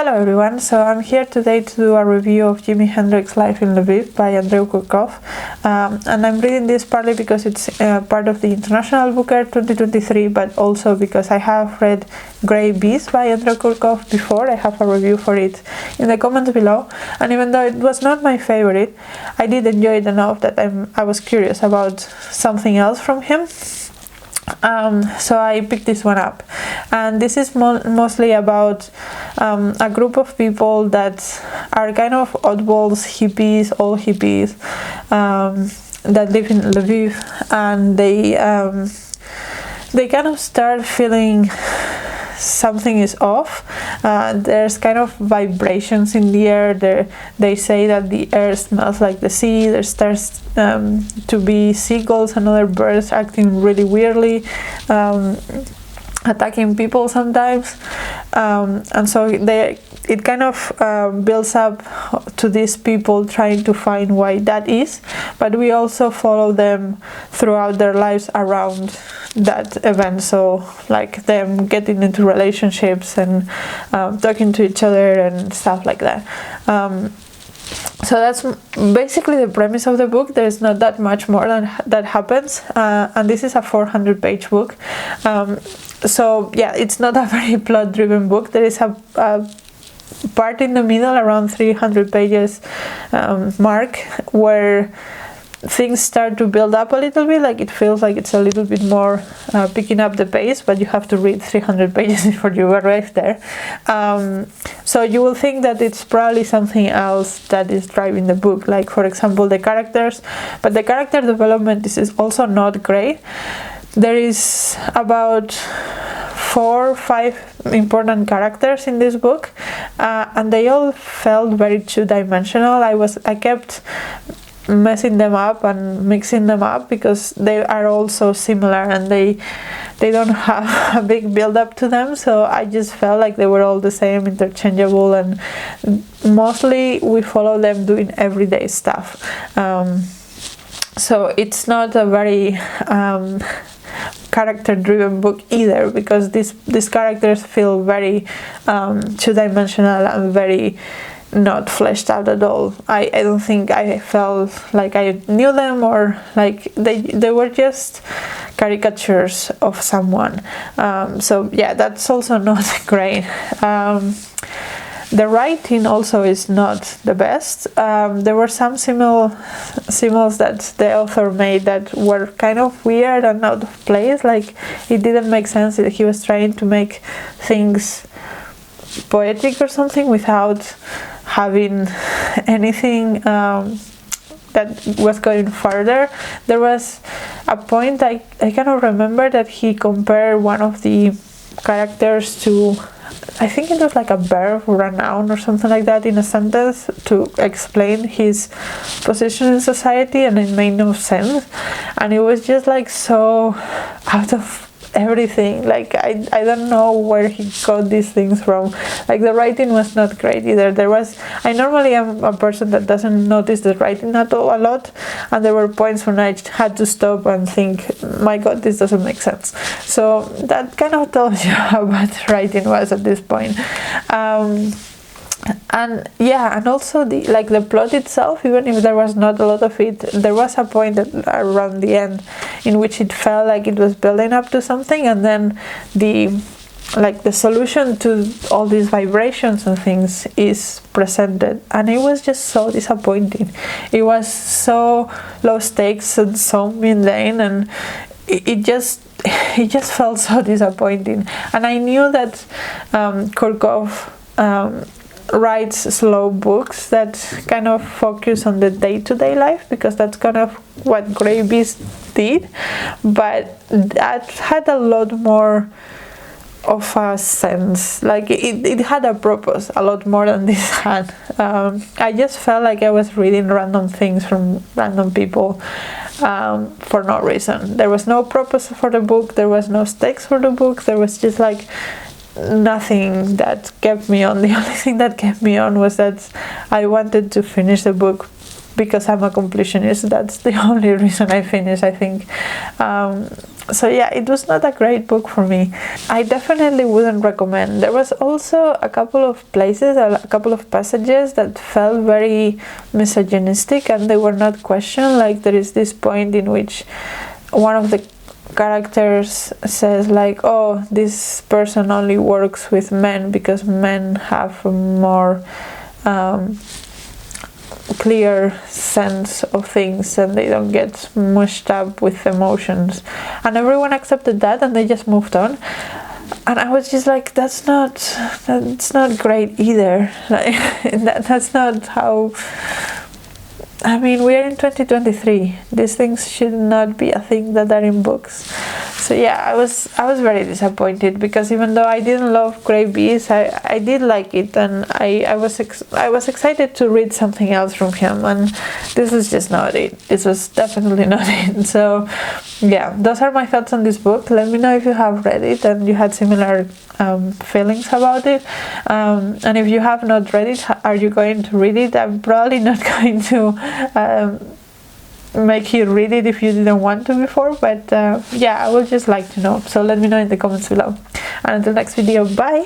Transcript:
Hello everyone, so I'm here today to do a review of Jimi Hendrix Live in Lviv by Andrey Kurkov, and I'm reading this partly because it's part of the International Booker 2023, but also because I have read Grey Bees by Andrey Kurkov before. I have a review for it in the comments below, and even though it was not my favorite, I did enjoy it enough that I was curious about something else from him. So I picked this one up, and this is mostly about a group of people that are kind of oddballs, hippies, all hippies, that live in Lviv, and they kind of start feeling something is off. There's kind of vibrations in the air. They say that the air smells like the sea. There starts to be seagulls and other birds acting really weirdly, attacking people sometimes, and so it kind of builds up to these people trying to find why that is, but we also follow them throughout their lives around that event, so like them getting into relationships and talking to each other and stuff like that. So that's basically the premise of the book. There's not that much more than that happens, and this is a 400-page book. So yeah, it's not a very plot-driven book. There is a part in the middle, around 300 pages mark, where things start to build up a little bit. Like it feels like it's a little bit more picking up the pace, but you have to read 300 pages before you arrive there. So you will think that it's probably something else that is driving the book, like for example the characters, but the character development is also not great. There is about 4 or 5 important characters in this book, and they all felt very two-dimensional. I kept messing them up and mixing them up because they are all so similar and they don't have a big build-up to them, so I just felt like they were all the same, interchangeable, and mostly we follow them doing everyday stuff. So it's not a very character-driven book either, because these characters feel very two-dimensional and very not fleshed out at all. I don't think I felt like I knew them, or like they were just caricatures of someone. So yeah, that's also not great. The writing also is not the best. There were some symbols that the author made that were kind of weird and out of place. Like it didn't make sense that he was trying to make things poetic or something without having anything that was going further. There was a point I cannot remember that he compared one of the characters to, I think it was like a verb or a noun or something like that in a sentence to explain his position in society, and it made no sense, and it was just like so out of everything. Like I don't know where he got these things from. Like the writing was not great either. I normally am a person that doesn't notice the writing at all a lot, and there were points when I had to stop and think, my god, this doesn't make sense. So that kind of tells you how bad writing was at this point. And yeah, and also the plot itself, even if there was not a lot of it, there was a point around the end in which it felt like it was building up to something, and then the solution to all these vibrations and things is presented, and it was just so disappointing. It was so low stakes and so mundane, and it just felt so disappointing. And I knew that Kurkov writes slow books that kind of focus on the day-to-day life, because that's kind of what Grey Bees did, but that had a lot more of a sense. Like it had a purpose a lot more than this had. I just felt like I was reading random things from random people for no reason. There was no purpose for the book, there was no stakes for the book, there was just like nothing that kept me on. The only thing that kept me on was that I wanted to finish the book because I'm a completionist. That's the only reason I finished, I think. So yeah, it was not a great book for me. I definitely wouldn't recommend. There was also a couple of places, a couple of passages that felt very misogynistic, and they were not questioned. Like there is this point in which one of the characters says like, oh, this person only works with men because men have a more clear sense of things and they don't get mushed up with emotions, and everyone accepted that and they just moved on. And I was just like, that's not great either. Like that's not how, I mean, we are in 2023. These things should not be a thing that are in books. So yeah, I was very disappointed, because even though I didn't love Grey Bees, I did like it, and I was excited to read something else from him, and this was just not it. This was definitely not it. So yeah, those are my thoughts on this book. Let me know if you have read it and you had similar feelings about it, and if you have not read it, are you going to read it? I'm probably not going to make you read it if you didn't want to before, but yeah, I would just like to know. So let me know in the comments below, and until next video, bye.